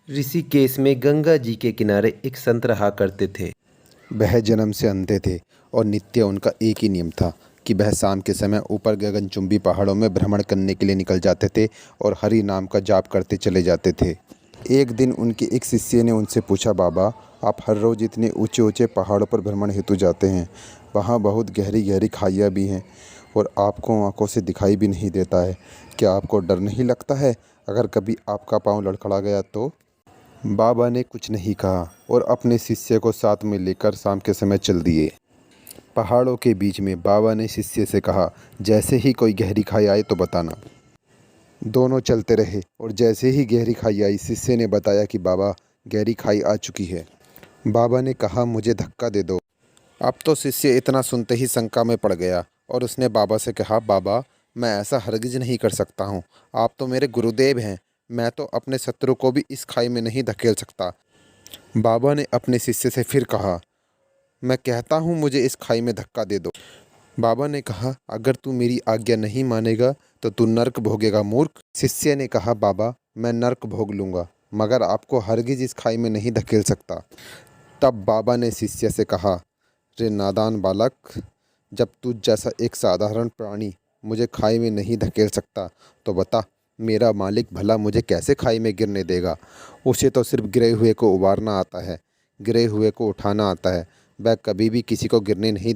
ऋषिकेश में गंगा जी के किनारे एक संत रहा करते थे। वह जन्म से अंधे थे और नित्य उनका एक ही नियम था कि वह शाम के समय ऊपर गगनचुंबी पहाड़ों में भ्रमण करने के लिए निकल जाते थे और हरि नाम का जाप करते चले जाते थे। एक दिन उनके एक शिष्य ने उनसे पूछा, बाबा, आप हर रोज़ इतने ऊंचे ऊंचे पहाड़ों पर भ्रमण हेतु जाते हैं, वहाँ बहुत गहरी गहरी खाइयाँ भी हैं और आपको आंखों से दिखाई भी नहीं देता है। क्या आपको डर नहीं लगता है अगर कभी आपका पाँव लड़खड़ा गया तो? बाबा ने कुछ नहीं कहा और अपने शिष्य को साथ में लेकर शाम के समय चल दिए। पहाड़ों के बीच में बाबा ने शिष्य से कहा, जैसे ही कोई गहरी खाई आए तो बताना। दोनों चलते रहे और जैसे ही गहरी खाई आई, शिष्य ने बताया कि बाबा, गहरी खाई आ चुकी है। बाबा ने कहा, मुझे धक्का दे दो। अब तो शिष्य इतना सुनते ही शंका में पड़ गया और उसने बाबा से कहा, बाबा, मैं ऐसा हरगिज नहीं कर सकता हूँ। आप तो मेरे गुरुदेव हैं, मैं तो अपने शत्रु को भी इस खाई में नहीं धकेल सकता। बाबा ने अपने शिष्य से फिर कहा, मैं कहता हूँ मुझे इस खाई में धक्का दे दो। बाबा ने कहा, अगर तू मेरी आज्ञा नहीं मानेगा तो तू नर्क भोगेगा मूर्ख। शिष्य ने कहा, बाबा, मैं नर्क भोग लूँगा मगर आपको हरगिज इस खाई में नहीं धकेल सकता। तब बाबा ने शिष्य से कहा, रे नादान बालक, जब तुझ जैसा एक साधारण प्राणी मुझे खाई में नहीं धकेल सकता तो बता, मेरा मालिक भला मुझे कैसे खाई में गिरने देगा? उसे तो सिर्फ गिरे हुए को उबारना आता है, गिरे हुए को उठाना आता है। वह कभी भी किसी को गिरने नहीं दे